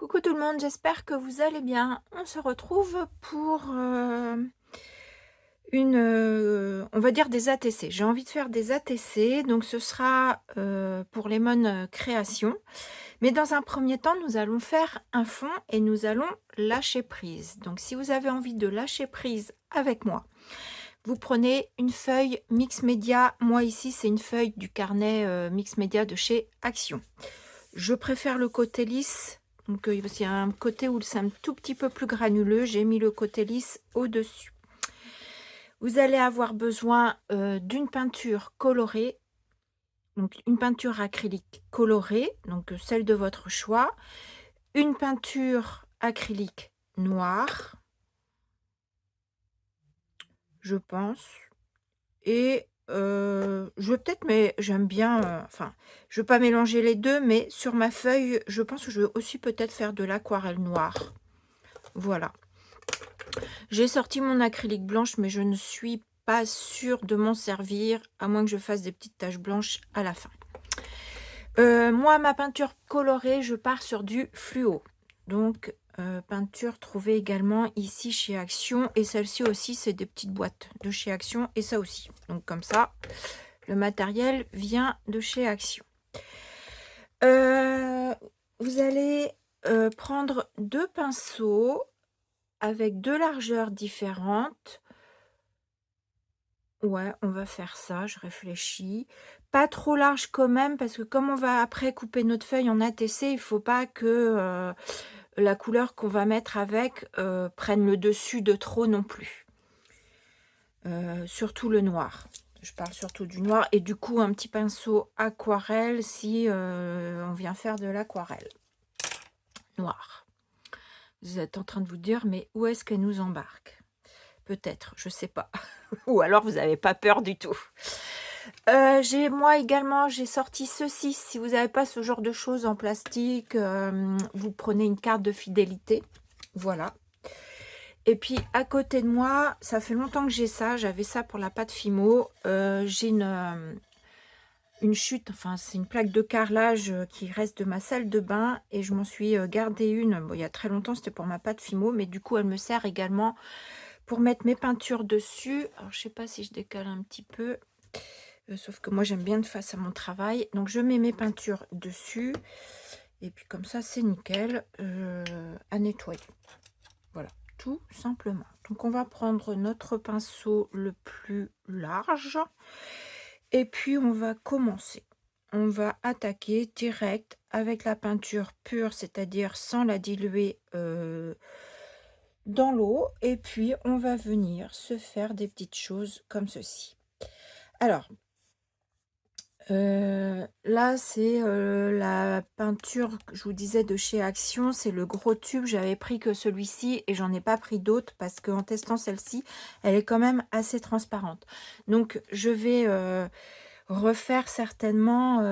Coucou tout le monde, j'espère que vous allez bien. On se retrouve pour on va dire des ATC. J'ai envie de faire des ATC, donc ce sera pour Lemon Création. Mais dans un premier temps, nous allons faire un fond et nous allons lâcher prise. Donc si vous avez envie de lâcher prise avec moi, vous prenez une feuille Mix Media. Moi ici, c'est une feuille du carnet Mix Media de chez Action. Je préfère le côté lisse, donc parce qu'il y a un côté où c'est un tout petit peu plus granuleux, j'ai mis le côté lisse au-dessus. Vous allez avoir besoin d'une peinture colorée, donc une peinture acrylique colorée, donc celle de votre choix, une peinture acrylique noire, je pense, et je vais peut-être, mais j'aime bien, enfin, je ne veux pas mélanger les deux, mais sur ma feuille, je pense que je vais aussi peut-être faire de l'aquarelle noire. Voilà. J'ai sorti mon acrylique blanche, mais je ne suis pas sûre de m'en servir, à moins que je fasse des petites taches blanches à la fin. Moi, ma peinture colorée, je pars sur du fluo. Donc, peinture trouvée également ici chez Action. Et celle-ci aussi, c'est des petites boîtes de chez Action. Et ça aussi. Donc, comme ça, le matériel vient de chez Action. Vous allez prendre deux pinceaux avec deux largeurs différentes. Ouais, on va faire ça, je réfléchis. Pas trop large quand même, parce que comme on va après couper notre feuille en ATC, il faut pas que la couleur qu'on va mettre avec prenne le dessus de trop non plus. Surtout le noir. Je parle surtout du noir. Et du coup, un petit pinceau aquarelle si on vient faire de l'aquarelle noire. Vous êtes en train de vous dire, mais où est-ce qu'elle nous embarque? Peut-être, je sais pas. Ou alors vous n'avez pas peur du tout. Moi également, j'ai sorti ceci. Si vous n'avez pas ce genre de choses en plastique, vous prenez une carte de fidélité. Voilà. Et puis à côté de moi, ça fait longtemps que j'ai ça. J'avais ça pour la pâte Fimo. J'ai une chute, enfin c'est une plaque de carrelage qui reste de ma salle de bain. Et je m'en suis gardé une. Bon, il y a très longtemps, c'était pour ma pâte Fimo. Mais du coup, elle me sert également pour mettre mes peintures dessus. Alors je sais pas si je décale un petit peu. Sauf que moi j'aime bien de face à mon travail. Donc je mets mes peintures dessus. Et puis comme ça c'est nickel à nettoyer. Voilà, tout simplement. Donc on va prendre notre pinceau le plus large. Et puis on va commencer. On va attaquer direct avec la peinture pure, c'est-à-dire sans la diluer dans l'eau. Et puis on va venir se faire des petites choses comme ceci. Alors, là, c'est la peinture que je vous disais de chez Action. C'est le gros tube. J'avais pris que celui-ci et j'en ai pas pris d'autres parce qu'en testant celle-ci, elle est quand même assez transparente. Donc, je vais refaire certainement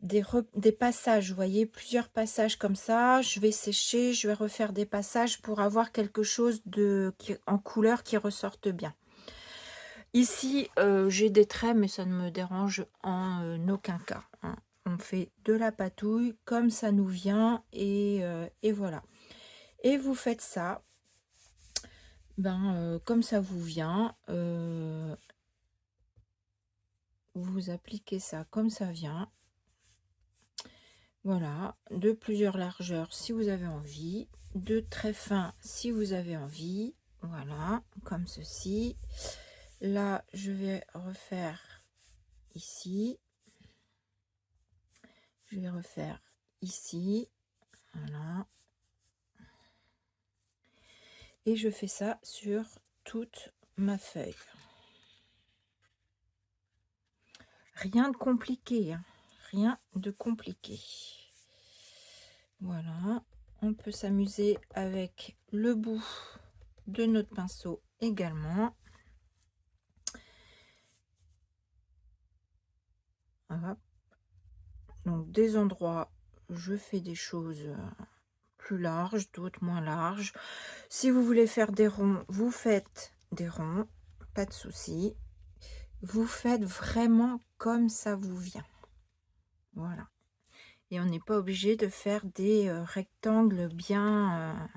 des passages. Vous voyez, plusieurs passages comme ça. Je vais sécher, je vais refaire des passages pour avoir quelque chose en couleur qui ressorte bien. Ici, j'ai des traits, mais ça ne me dérange en aucun cas, hein. On fait de la patouille comme ça nous vient et voilà. Et vous faites ça, comme ça vous vient. Vous appliquez ça comme ça vient. Voilà, de plusieurs largeurs si vous avez envie, de très fin si vous avez envie. Voilà, comme ceci. Là, je vais refaire ici. Je vais refaire ici. Voilà. Et je fais ça sur toute ma feuille. Rien de compliqué, hein. Rien de compliqué. Voilà. On peut s'amuser avec le bout de notre pinceau également. Hop. Donc des endroits, je fais des choses plus larges, d'autres moins larges. Si vous voulez faire des ronds, vous faites des ronds, pas de souci. Vous faites vraiment comme ça vous vient. Voilà. Et on n'est pas obligé de faire des rectangles bien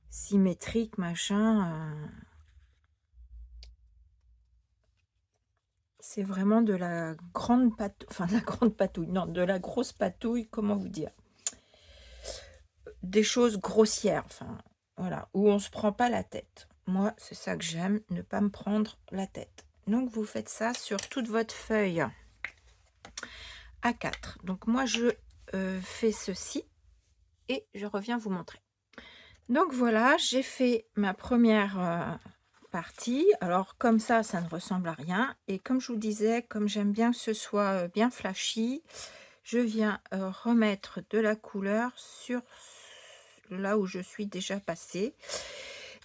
symétriques, machin. C'est vraiment de la grande patouille, enfin de la grande patouille, non, de la grosse patouille, comment vous dire? Des choses grossières, enfin, voilà, où on se prend pas la tête. Moi, c'est ça que j'aime, ne pas me prendre la tête. Donc, vous faites ça sur toute votre feuille A4. Donc, moi, je fais ceci et je reviens vous montrer. Donc, voilà, j'ai fait ma première partie. Alors, comme ça ne ressemble à rien. Et comme je vous disais, comme j'aime bien que ce soit bien flashy, je viens remettre de la couleur sur là où je suis déjà passée.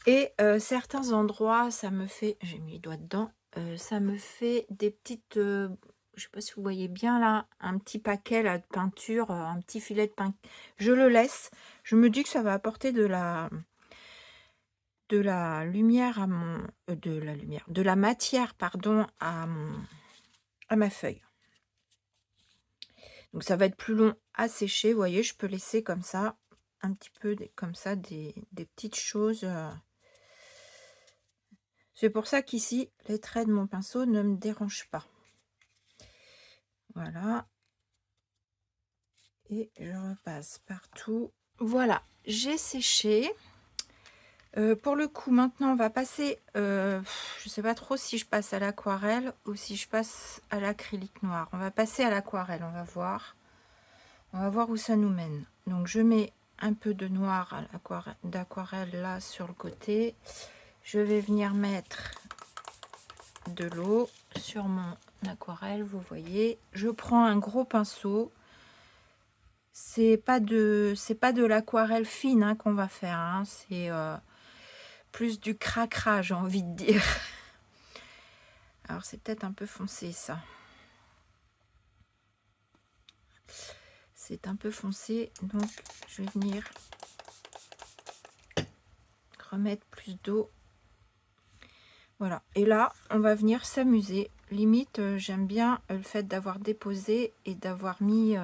Et certains endroits, ça me fait, j'ai mis les doigts dedans, ça me fait des petites, je sais pas si vous voyez bien là, un petit paquet là de peinture, un petit filet de peinture. Je le laisse. Je me dis que ça va apporter de la lumière à mon, de la matière, pardon, à ma feuille. Donc ça va être plus long à sécher. Vous voyez, je peux laisser comme ça, un petit peu comme ça, des petites choses. C'est pour ça qu'ici, les traits de mon pinceau ne me dérangent pas. Voilà. Et je repasse partout. Voilà, j'ai séché. Pour le coup, maintenant, on va passer... je ne sais pas trop si je passe à l'aquarelle ou si je passe à l'acrylique noir. On va passer à l'aquarelle, on va voir. On va voir où ça nous mène. Donc, je mets un peu de noir d'aquarelle là sur le côté. Je vais venir mettre de l'eau sur mon aquarelle, vous voyez. Je prends un gros pinceau. C'est pas de l'aquarelle fine hein, qu'on va faire. Hein. C'est plus du cracra, j'ai envie de dire. Alors, c'est peut-être un peu foncé, ça. C'est un peu foncé, donc je vais venir remettre plus d'eau. Voilà, et là, on va venir s'amuser. Limite, j'aime bien le fait d'avoir déposé et d'avoir mis...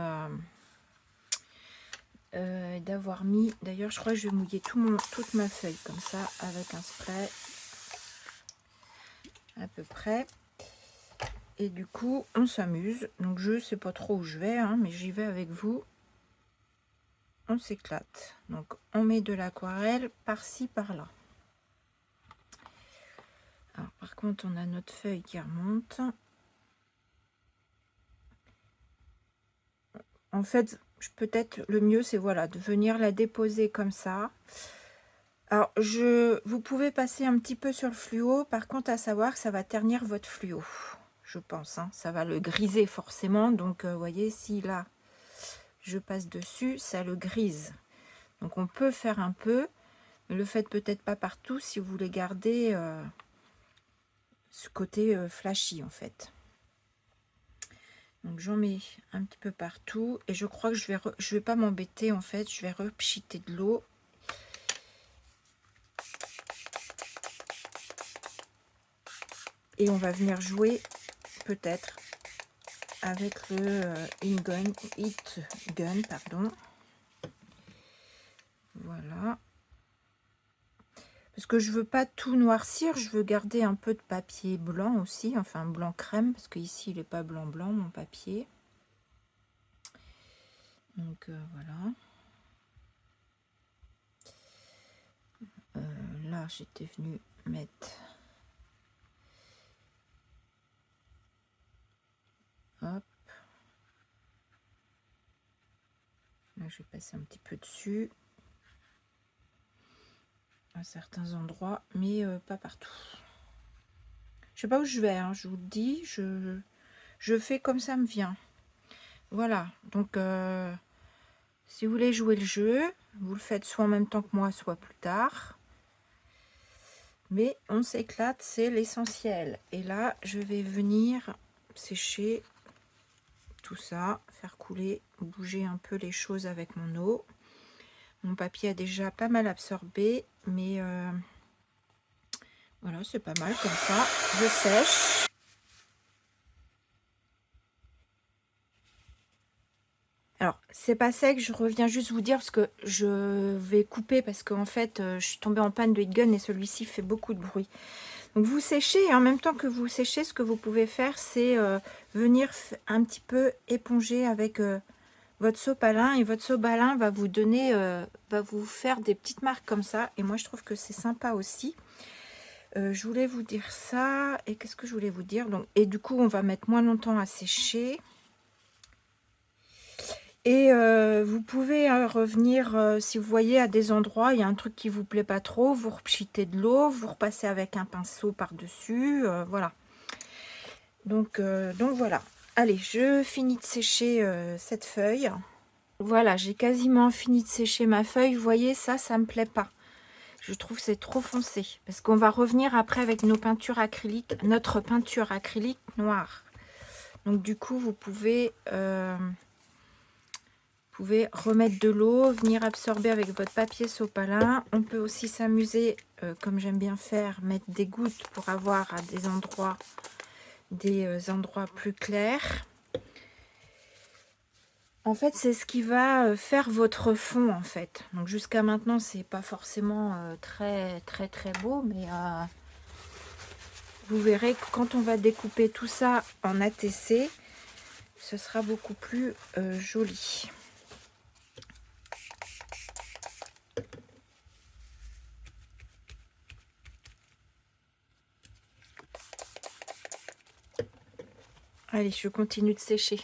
d'ailleurs, je crois que je vais mouiller toute ma feuille comme ça, avec un spray. À peu près. Et du coup, on s'amuse. Donc, je sais pas trop où je vais, hein, mais j'y vais avec vous. On s'éclate. Donc, on met de l'aquarelle par-ci, par-là. Alors, par contre, on a notre feuille qui remonte. En fait, peut-être le mieux, c'est voilà, de venir la déposer comme ça. Alors, vous pouvez passer un petit peu sur le fluo. Par contre, à savoir que ça va ternir votre fluo. Je pense, hein. Ça va le griser forcément. Donc, vous voyez, si là, je passe dessus, ça le grise. Donc, on peut faire un peu. Mais le faites peut-être pas partout si vous voulez garder ce côté flashy en fait. Donc j'en mets un petit peu partout et je crois que je vais pas m'embêter en fait, je vais repchiter de l'eau. Et on va venir jouer peut-être avec le Heat Gun, pardon. Voilà. Parce que je veux pas tout noircir, je veux garder un peu de papier blanc aussi, enfin blanc crème, parce que ici il n'est pas blanc blanc mon papier. Donc voilà. Là j'étais venue mettre... Hop. Là je vais passer un petit peu dessus. À certains endroits, mais pas partout. Je sais pas où je vais, hein, je vous le dis, je fais comme ça me vient. Voilà, donc si vous voulez jouer le jeu, vous le faites soit en même temps que moi, soit plus tard. Mais on s'éclate, c'est l'essentiel. Et là, je vais venir sécher tout ça, faire couler, bouger un peu les choses avec mon eau. Mon papier a déjà pas mal absorbé, mais voilà, c'est pas mal comme ça. Je sèche. c'est pas sec, je reviens juste vous dire parce que je vais couper parce qu'en fait, je suis tombée en panne de heat gun et celui-ci fait beaucoup de bruit. Donc vous séchez et en même temps que vous séchez, ce que vous pouvez faire, c'est venir un petit peu éponger avec votre sopalin et votre sopalin va vous donner, va vous faire des petites marques comme ça. Et moi, je trouve que c'est sympa aussi. Je voulais vous dire ça. Et qu'est-ce que je voulais vous dire? Donc, et du coup, on va mettre moins longtemps à sécher. Et vous pouvez revenir, si vous voyez à des endroits, il y a un truc qui vous plaît pas trop, vous repchitez de l'eau, vous repassez avec un pinceau par-dessus, voilà. Donc voilà. Allez, je finis de sécher cette feuille. Voilà, j'ai quasiment fini de sécher ma feuille. Vous voyez, ça me plaît pas. Je trouve que c'est trop foncé. Parce qu'on va revenir après avec nos peintures acryliques, notre peinture acrylique noire. Donc du coup, vous pouvez remettre de l'eau, venir absorber avec votre papier sopalin. On peut aussi s'amuser, comme j'aime bien faire, mettre des gouttes pour avoir à des endroits plus clairs. En fait, c'est ce qui va faire votre fond, en fait. Donc jusqu'à maintenant, c'est pas forcément très beau, mais vous verrez que quand on va découper tout ça en ATC, ce sera beaucoup plus joli. Allez, je continue de sécher.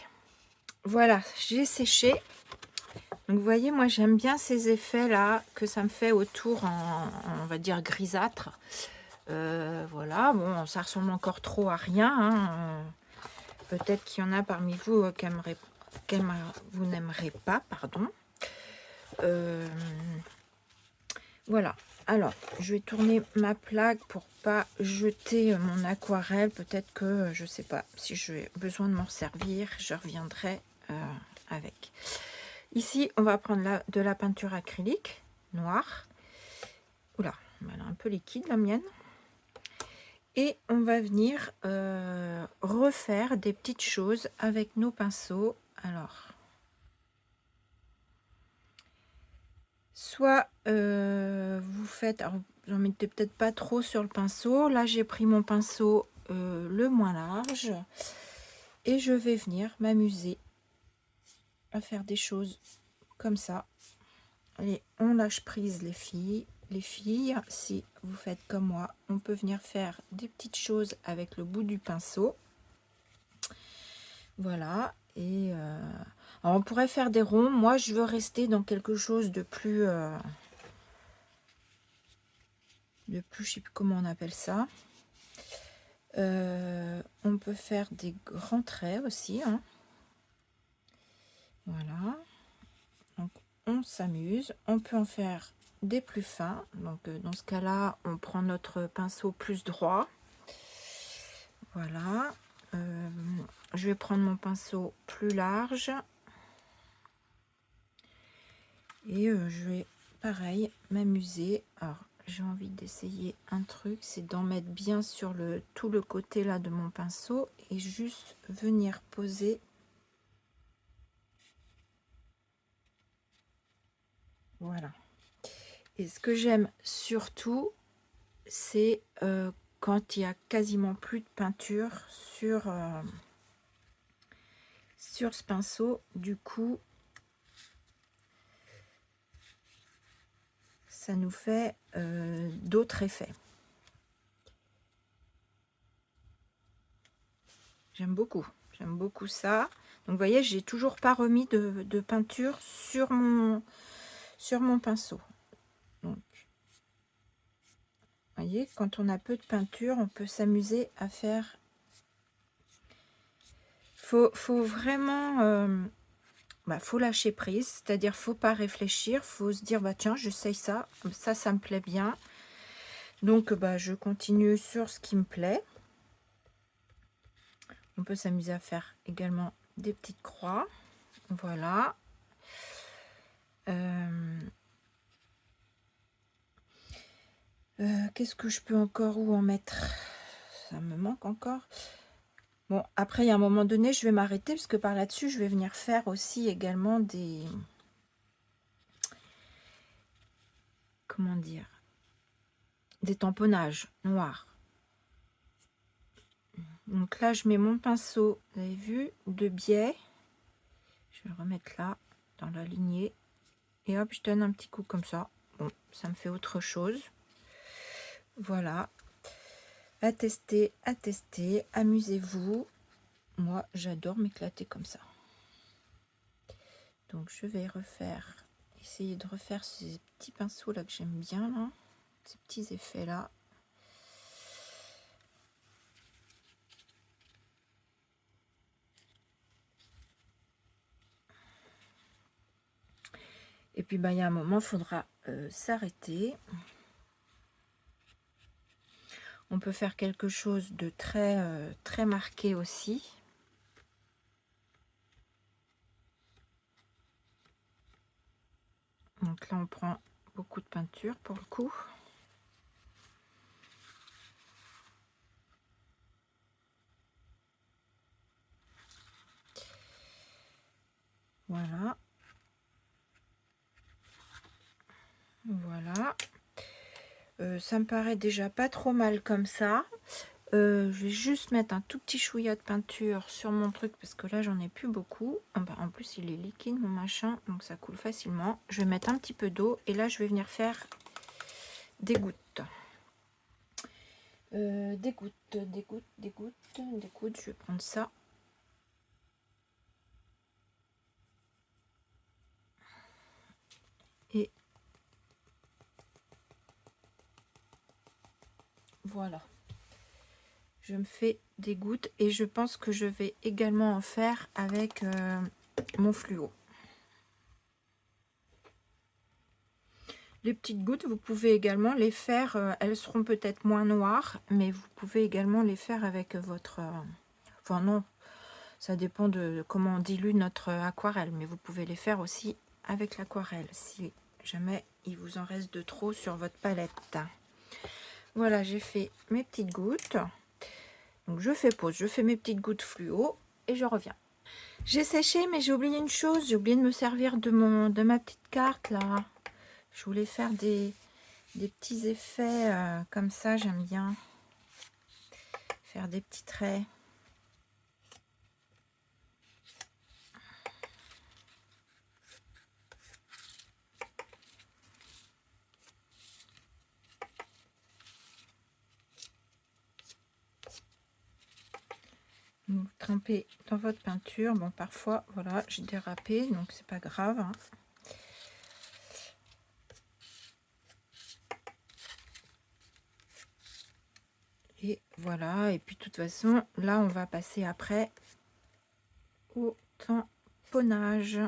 Voilà, j'ai séché. Donc vous voyez, moi j'aime bien ces effets là que ça me fait autour on va dire grisâtre. Voilà, bon, ça ressemble encore trop à rien. Hein. Peut-être qu'il y en a parmi vous vous n'aimerez pas, pardon. Voilà. Alors, je vais tourner ma plaque pour pas jeter mon aquarelle. Peut-être que, je sais pas, si j'ai besoin de m'en servir, je reviendrai avec. Ici, on va prendre de la peinture acrylique noire. Oula, elle est un peu liquide, la mienne. Et on va venir refaire des petites choses avec nos pinceaux. Alors, soit vous faites, alors j'en mettais peut-être pas trop sur le pinceau. Là, j'ai pris mon pinceau le moins large et je vais venir m'amuser à faire des choses comme ça. Allez, on lâche prise les filles. Les filles, si vous faites comme moi, on peut venir faire des petites choses avec le bout du pinceau. Voilà. Et alors on pourrait faire des ronds. Moi, je veux rester dans quelque chose de plus... je sais plus comment on appelle ça. On peut faire des grands traits aussi. Hein. Voilà. Donc, on s'amuse. On peut en faire des plus fins. Donc, dans ce cas-là, on prend notre pinceau plus droit. Voilà. Je vais prendre mon pinceau plus large. Et je vais, pareil, m'amuser. Alors, j'ai envie d'essayer un truc, c'est d'en mettre bien sur tout le côté là de mon pinceau et juste venir poser. Voilà. Et ce que j'aime surtout, c'est quand il y a quasiment plus de peinture sur ce pinceau. Du coup, ça nous fait d'autres effets. J'aime beaucoup ça. Donc vous voyez, j'ai toujours pas remis de peinture sur mon pinceau. Donc, vous voyez, quand on a peu de peinture, on peut s'amuser à faire. Faut vraiment, faut lâcher prise, c'est-à-dire faut pas réfléchir, faut se dire bah tiens, j'essaye ça, ça me plaît bien. Donc je continue sur ce qui me plaît. On peut s'amuser à faire également des petites croix. Voilà. Qu'est-ce que je peux encore où en mettre? Ça me manque encore. Bon, après, il y a un moment donné, je vais m'arrêter parce que par là-dessus, je vais venir faire aussi également des... Comment dire? Des tamponnages noirs. Donc là, je mets mon pinceau, vous avez vu, de biais. Je vais le remettre là, dans la lignée. Et hop, je donne un petit coup comme ça. Bon, ça me fait autre chose. Voilà. À tester, amusez-vous. Moi, j'adore m'éclater comme ça. Donc, je vais refaire, essayer de refaire ces petits pinceaux là que j'aime bien, là. Ces petits effets là. Et puis, bah, il y a un moment, il faudra s'arrêter. On peut faire quelque chose de très marqué aussi. Donc là, on prend beaucoup de peinture pour le coup. Voilà. Voilà. Ça me paraît déjà pas trop mal comme ça. Je vais juste mettre un tout petit chouïa de peinture sur mon truc parce que là j'en ai plus beaucoup. Ah bah, en plus il est liquide mon machin, donc ça coule facilement. Je vais mettre un petit peu d'eau et là je vais venir faire des gouttes. Des gouttes. Je vais prendre ça. Et voilà. Je me fais des gouttes et je pense que je vais également en faire avec mon fluo. Les petites gouttes, vous pouvez également les faire, elles seront peut-être moins noires, mais vous pouvez également les faire avec votre... enfin non, ça dépend de comment on dilue notre aquarelle, mais vous pouvez les faire aussi avec l'aquarelle, si jamais il vous en reste de trop sur votre palette. Voilà, j'ai fait mes petites gouttes. Donc je fais pause, je fais mes petites gouttes fluo et je reviens. J'ai séché, mais j'ai oublié une chose, j'ai oublié de me servir de ma petite carte là. Je voulais faire des petits effets comme ça, j'aime bien faire des petits traits. Vous trempez dans votre peinture. Bon, parfois, voilà, j'ai dérapé, donc c'est pas grave. Hein. Et voilà, et puis de toute façon, là, on va passer après au tamponnage.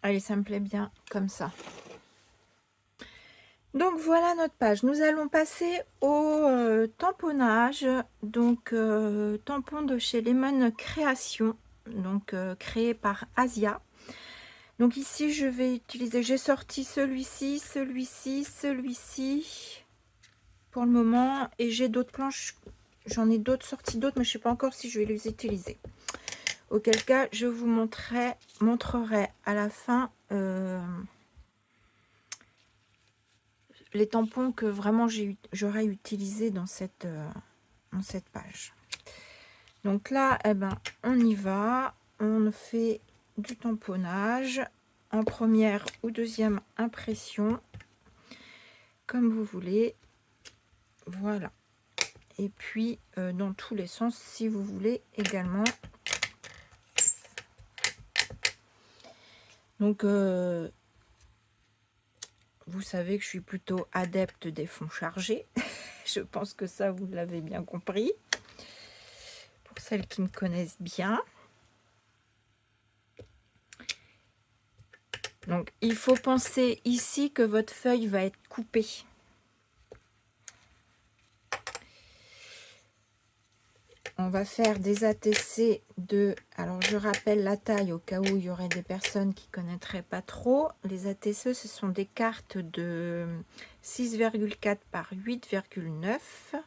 Allez, ça me plaît bien comme ça. Donc voilà notre page. Nous allons passer au tamponnage. Donc tampon de chez Lemon Création, donc créé par Asia. Donc ici je vais utiliser, j'ai sorti celui-ci, celui-ci pour le moment, et j'ai d'autres planches, j'en ai d'autres sorties d'autres, mais je sais pas encore si je vais les utiliser. Auquel cas je vous montrerai à la fin les tampons que vraiment j'aurais utilisé dans cette page. Donc là, eh ben, on y va. On fait du tamponnage en première ou deuxième impression, comme vous voulez. Voilà. Et puis, dans tous les sens, si vous voulez également. Donc, vous savez que je suis plutôt adepte des fonds chargés. Je pense que ça, vous l'avez bien compris. Pour celles qui me connaissent bien. Donc, il faut penser ici que votre feuille va être coupée. On on va faire des ATC de... Alors, je rappelle la taille au cas où il y aurait des personnes qui ne connaîtraient pas trop. Les ATC, ce sont des cartes de 6,4 par 8,9. Alors,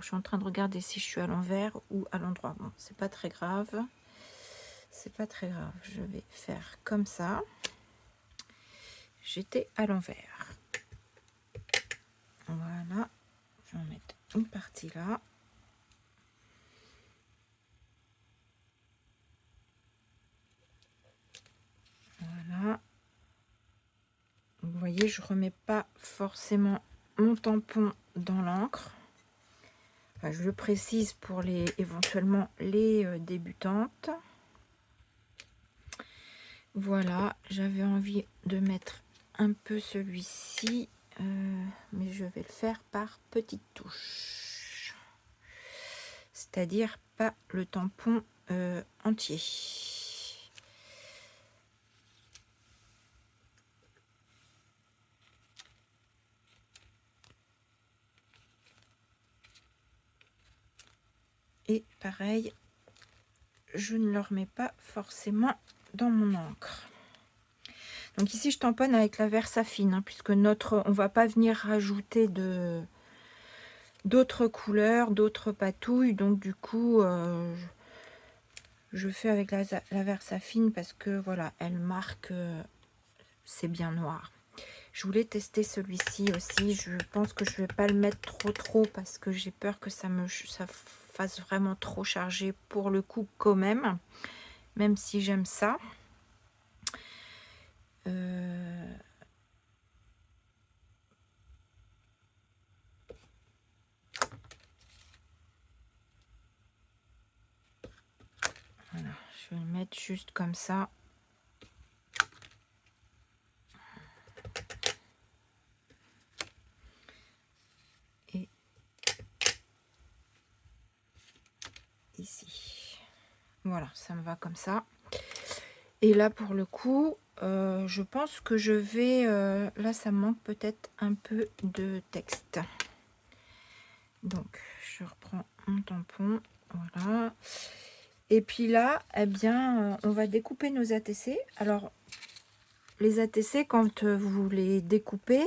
je suis en train de regarder si je suis à l'envers ou à l'endroit. Bon, c'est pas très grave. C'est pas très grave. Je vais faire comme ça. J'étais à l'envers. Voilà. Je vais en mettre une partie là. Voilà. Vous voyez, je remets pas forcément mon tampon dans l'encre. Enfin, je le précise pour les éventuellement les débutantes. Voilà, j'avais envie de mettre un peu celui-ci, mais je vais le faire par petites touches. C'est-à-dire pas le tampon entier. Et pareil, je ne le remets pas forcément dans mon encre. Donc ici, je tamponne avec la Versafine, hein, puisque on va pas venir rajouter d'autres couleurs, d'autres patouilles. Donc du coup, je fais avec la Versafine parce que voilà, elle marque, c'est bien noir. Je voulais tester celui-ci aussi. Je pense que je vais pas le mettre trop parce que j'ai peur que ça fasse vraiment trop chargé pour le coup quand même si j'aime ça. Voilà, je vais le mettre juste comme ça. Et ici. Voilà, ça me va comme ça. Et là, pour le coup, je pense que je vais... là, ça me manque peut-être un peu de texte. Donc, je reprends mon tampon. Voilà. Et puis là, eh bien, on va découper nos ATC. Alors, les ATC, quand vous les découpez,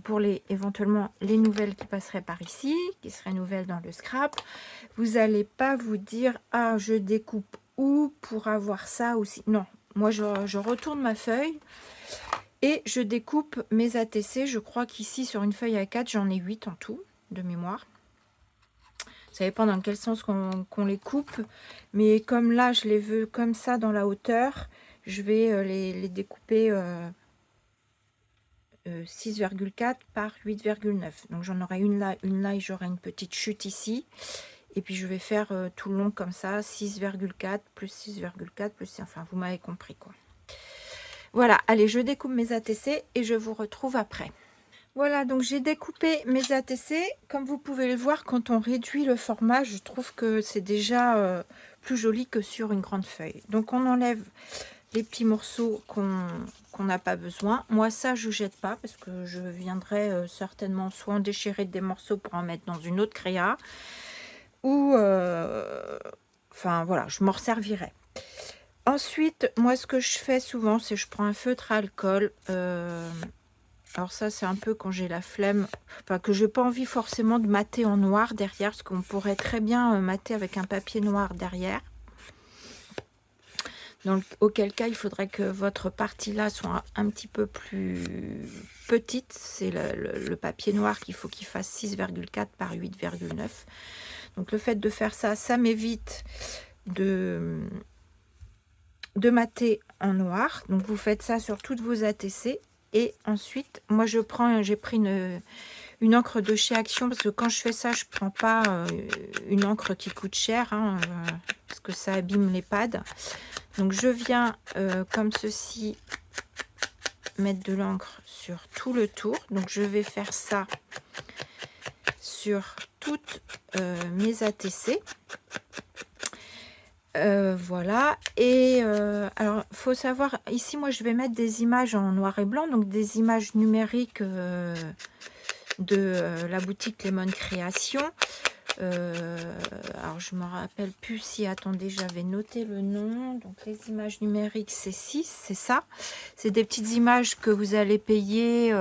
pour éventuellement les nouvelles qui passeraient par ici, qui seraient nouvelles dans le scrap, vous n'allez pas vous dire « Ah, je découpe où pour avoir ça aussi ?» Non, moi, je retourne ma feuille et je découpe mes ATC. Je crois qu'ici, sur une feuille A4, j'en ai 8 en tout, de mémoire. Ça dépend dans quel sens qu'on les coupe. Mais comme là, je les veux comme ça dans la hauteur, je vais les découper 6,4 par 8,9. Donc j'en aurai une là et j'aurai une petite chute ici. Et puis je vais faire tout le long comme ça, 6,4 plus 6,4 plus... Enfin, vous m'avez compris quoi. Voilà, allez, je découpe mes ATC et je vous retrouve après. Voilà, donc j'ai découpé mes ATC. Comme vous pouvez le voir, quand on réduit le format, je trouve que c'est déjà plus joli que sur une grande feuille. Donc on enlève les petits morceaux qu'on n'a pas besoin. Moi, ça, je jette pas parce que je viendrai certainement soit en déchirer des morceaux pour en mettre dans une autre créa ou... enfin, voilà, je m'en resservirai. Ensuite, moi, ce que je fais souvent, c'est je prends un feutre à alcool. Alors ça, c'est un peu quand j'ai la flemme, enfin que j'ai pas envie forcément de mater en noir derrière, parce qu'on pourrait très bien mater avec un papier noir derrière. Donc, auquel cas, il faudrait que votre partie là soit un petit peu plus petite. C'est le papier noir qu'il faut qu'il fasse 6,4 par 8,9. Donc le fait de faire ça, ça m'évite de mater en noir. Donc vous faites ça sur toutes vos ATC. Et ensuite, moi j'ai pris une encre de chez Action, parce que quand je fais ça, je prends pas une encre qui coûte cher, hein, parce que ça abîme les pads. Donc je viens comme ceci mettre de l'encre sur tout le tour. Donc je vais faire ça sur toutes mes ATC. Voilà, et alors il faut savoir, ici moi je vais mettre des images en noir et blanc, donc des images numériques de la boutique Lemon Création. Alors, je me rappelle plus si... Attendez, j'avais noté le nom. Donc, les images numériques, c'est 6, c'est ça. C'est des petites images que vous allez payer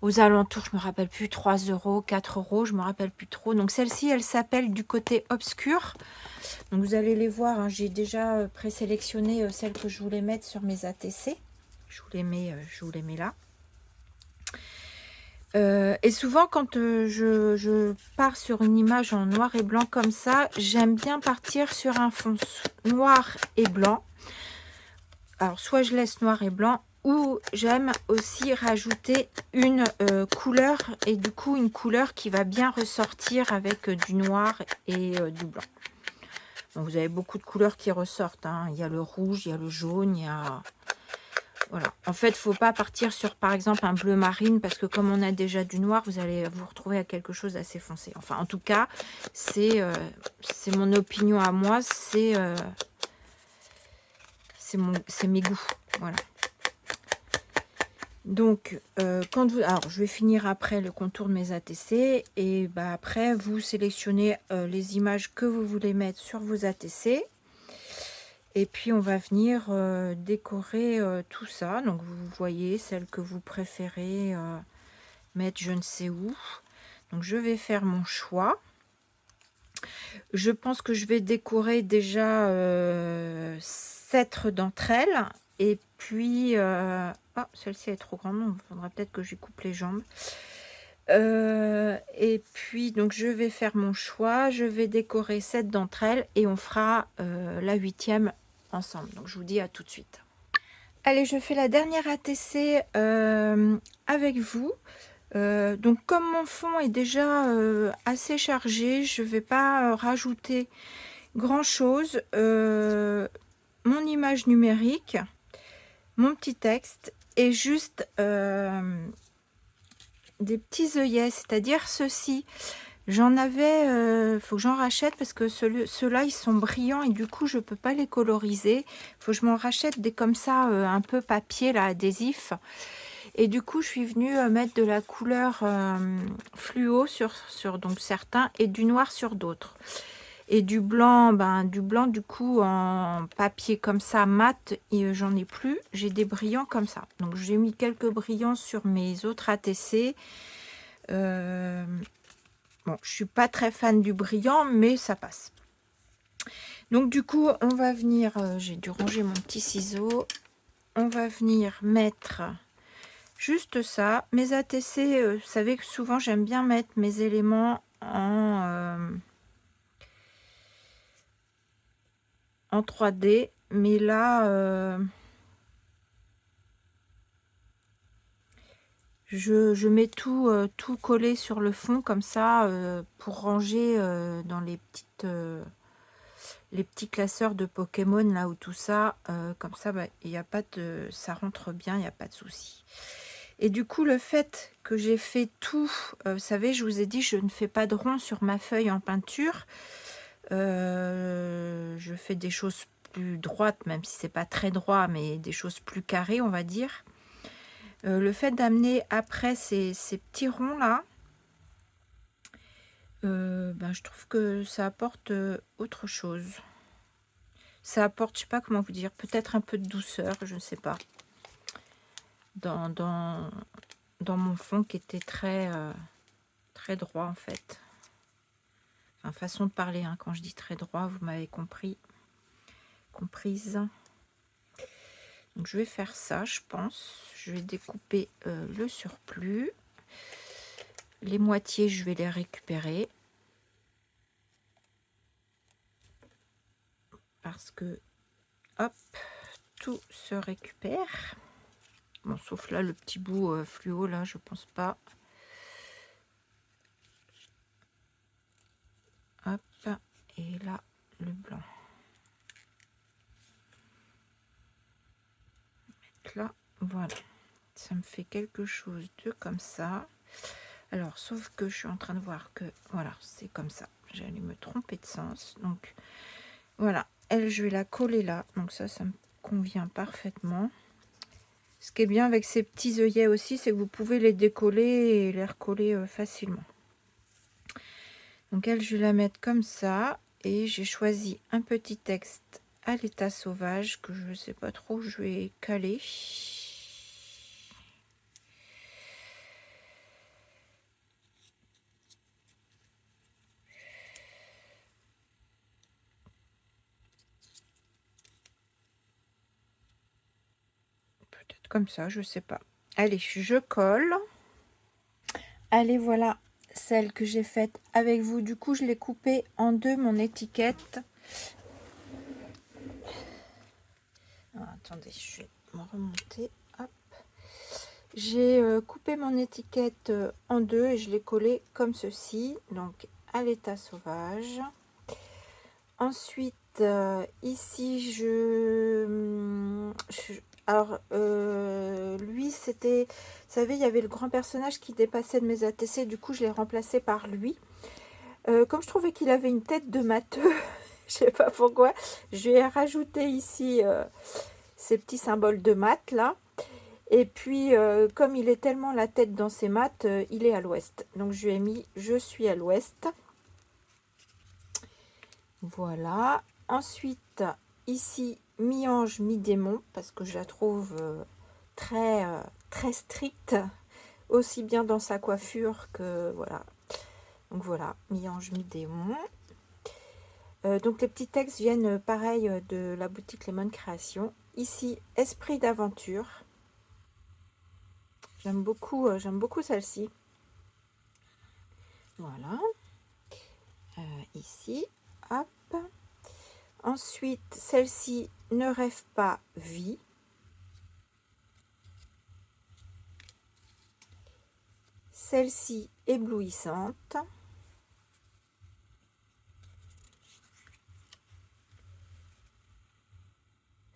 aux alentours, je me rappelle plus, 3 euros, 4 euros, je me rappelle plus trop. Donc, celle-ci, elle s'appelle Du côté obscur. Donc, vous allez les voir, hein, j'ai déjà présélectionné celles que je voulais mettre sur mes ATC. Je vous les mets là. Et souvent, quand je pars sur une image en noir et blanc comme ça, j'aime bien partir sur un fond noir et blanc. Alors, soit je laisse noir et blanc, ou j'aime aussi rajouter une couleur, et du coup, une couleur qui va bien ressortir avec du noir et du blanc. Donc, vous avez beaucoup de couleurs qui ressortent, hein. Il y a le rouge, il y a le jaune, il y a... Voilà. En fait, il ne faut pas partir sur, par exemple, un bleu marine, parce que comme on a déjà du noir, vous allez vous retrouver à quelque chose d'assez foncé. Enfin, en tout cas, c'est mon opinion à moi, c'est mes goûts. Voilà. Donc, alors, je vais finir après le contour de mes ATC, et bah, après, vous sélectionnez les images que vous voulez mettre sur vos ATC. Et puis, on va venir décorer tout ça. Donc, vous voyez celle que vous préférez mettre je ne sais où. Donc, je vais faire mon choix. Je pense que je vais décorer déjà 7 d'entre elles. Et puis... Ah, celle-ci est trop grande. Il faudra peut-être que je lui coupe les jambes. Et puis, donc, je vais faire mon choix. Je vais décorer 7 d'entre elles. Et on fera la 8e ensemble. Donc, je vous dis à tout de suite. Allez, je fais la dernière ATC avec vous. Donc, comme mon fond est déjà assez chargé, je ne vais pas rajouter grand-chose. Mon image numérique, mon petit texte et juste des petits œillets, c'est-à-dire ceci. J'en avais, faut que j'en rachète parce que ceux-là, ils sont brillants et du coup, je peux pas les coloriser. Faut que je m'en rachète des comme ça, un peu papier, là, adhésif. Et du coup, je suis venue mettre de la couleur fluo sur donc certains et du noir sur d'autres. Et du blanc, du coup, en papier comme ça, mat, et j'en ai plus. J'ai des brillants comme ça. Donc, j'ai mis quelques brillants sur mes autres ATC. Bon, je suis pas très fan du brillant, mais ça passe. Donc, du coup, on va venir... j'ai dû ranger mon petit ciseau. On va venir mettre juste ça. Mes ATC, vous savez que souvent, j'aime bien mettre mes éléments en 3D. Mais là... je mets tout collé sur le fond comme ça pour ranger dans les petits classeurs de Pokémon là où tout ça comme ça il y a pas de ça rentre bien, il n'y a pas de souci. Et du coup le fait que j'ai fait tout, vous savez, je vous ai dit je ne fais pas de rond sur ma feuille en peinture, je fais des choses plus droites, même si c'est pas très droit, mais des choses plus carrées on va dire. Le fait d'amener après ces petits ronds là, je trouve que ça apporte autre chose. Ça apporte, je sais pas comment vous dire, peut-être un peu de douceur, je ne sais pas. Dans mon fond qui était très droit en fait. Enfin, façon de parler, hein, quand je dis très droit, vous m'avez comprise. Donc je vais faire ça, je pense. Je vais découper le surplus. Les moitiés, je vais les récupérer. Parce que, hop, tout se récupère. Bon, sauf là, le petit bout fluo, là, je pense pas. Hop, et là, le blanc. Là, voilà. Ça me fait quelque chose de comme ça. Alors, sauf que je suis en train de voir que, voilà, c'est comme ça. J'allais me tromper de sens. Donc, voilà. Elle, je vais la coller là. Donc ça me convient parfaitement. Ce qui est bien avec ces petits œillets aussi, c'est que vous pouvez les décoller et les recoller facilement. Donc elle, je vais la mettre comme ça. Et j'ai choisi un petit texte à l'état sauvage que je ne sais pas trop où je vais caler. Peut-être comme ça, je sais pas. Allez, je colle. Allez, voilà celle que j'ai faite avec vous. Du coup, je l'ai coupée en deux, mon étiquette. Ah, attendez, je vais me remonter. Hop. J'ai coupé mon étiquette en deux et je l'ai collée comme ceci, donc à l'état sauvage. Ensuite, ici, alors, lui, c'était... Vous savez, il y avait le grand personnage qui dépassait de mes ATC, du coup, je l'ai remplacé par lui. Comme je trouvais qu'il avait une tête de matheux, je sais pas pourquoi, je lui ai rajouté ici ces petits symboles de maths, là. Et puis, comme il est tellement la tête dans ses maths, il est à l'ouest. Donc, je lui ai mis « Je suis à l'ouest ». Voilà. Ensuite, ici, mi-ange, mi-démon, parce que je la trouve très stricte, aussi bien dans sa coiffure que, voilà. Donc, voilà, mi-ange, mi-démon. Donc, les petits textes viennent, pareil, de la boutique Lemon Création. Ici, esprit d'aventure. J'aime beaucoup celle-ci. Voilà. Ici, hop. Ensuite, celle-ci, ne rêve pas, vie. Celle-ci, éblouissante.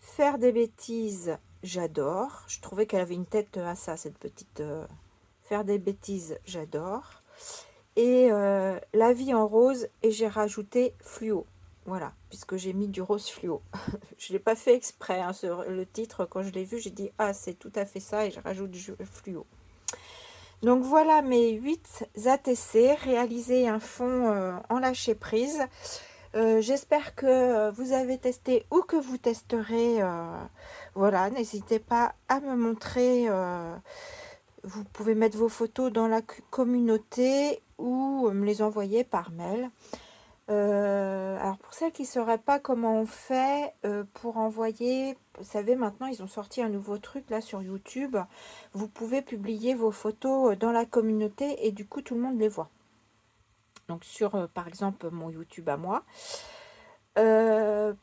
Faire des bêtises, j'adore. Je trouvais qu'elle avait une tête à ça, cette petite... faire des bêtises, j'adore. Et la vie en rose, et j'ai rajouté fluo. Voilà, puisque j'ai mis du rose fluo. Je ne l'ai pas fait exprès, hein, sur le titre, quand je l'ai vu, j'ai dit « Ah, c'est tout à fait ça » et je rajoute du fluo. Donc voilà mes 8 ATC, réaliser un fond en lâcher prise. J'espère que vous avez testé ou que vous testerez. Voilà, n'hésitez pas à me montrer. Vous pouvez mettre vos photos dans la communauté ou me les envoyer par mail. Alors pour celles qui ne sauraient pas comment on fait pour envoyer, vous savez maintenant ils ont sorti un nouveau truc là sur YouTube. Vous pouvez publier vos photos dans la communauté et du coup tout le monde les voit. Donc sur par exemple mon YouTube à moi.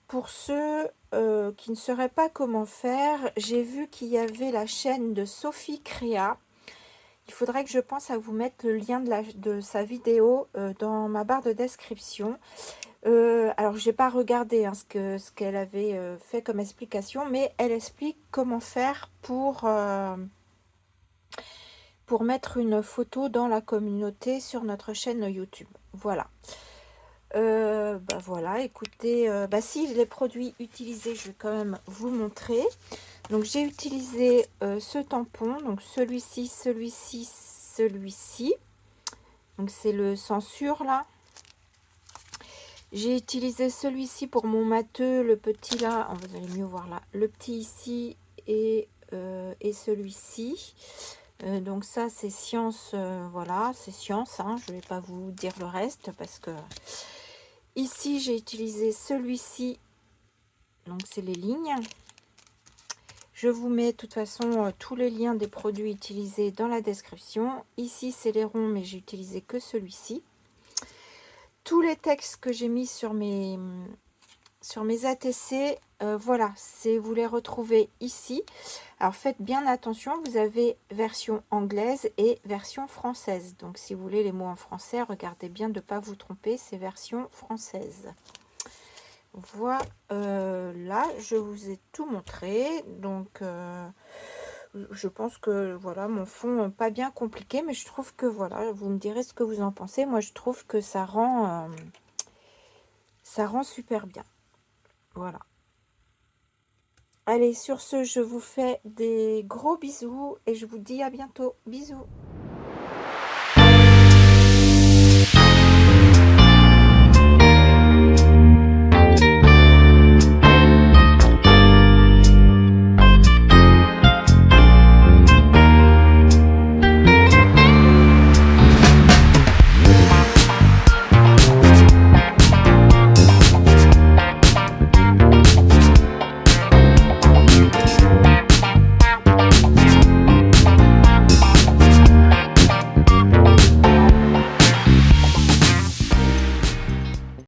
Pour ceux qui ne sauraient pas comment faire, j'ai vu qu'il y avait la chaîne de Sophie Créa. Il faudrait que je pense à vous mettre le lien de sa vidéo dans ma barre de description. Alors, je n'ai pas regardé hein, ce qu'elle avait fait comme explication, mais elle explique comment faire pour mettre une photo dans la communauté sur notre chaîne YouTube. Voilà. Bah voilà, écoutez, bah si les produits utilisés, je vais quand même vous montrer. Donc j'ai utilisé ce tampon, donc celui-ci, celui-ci, celui-ci. Donc c'est le censure là. J'ai utilisé celui-ci pour mon matheux, le petit là, vous allez mieux voir là, le petit ici et celui-ci. Donc ça c'est science, voilà, c'est science, hein, je ne vais pas vous dire le reste parce que... Ici j'ai utilisé celui-ci, donc c'est les lignes. Je vous mets de toute façon tous les liens des produits utilisés dans la description. Ici c'est les ronds mais j'ai utilisé que celui-ci. Tous les textes que j'ai mis sur mes ATC, voilà, vous les retrouvez ici. Alors faites bien attention, vous avez version anglaise et version française. Donc si vous voulez les mots en français, regardez bien de ne pas vous tromper, c'est version française. Voilà, là je vous ai tout montré. Donc je pense que voilà, mon fond pas bien compliqué, mais je trouve que voilà, vous me direz ce que vous en pensez. Moi je trouve que ça rend super bien. Voilà. Allez, sur ce, je vous fais des gros bisous et je vous dis à bientôt. Bisous.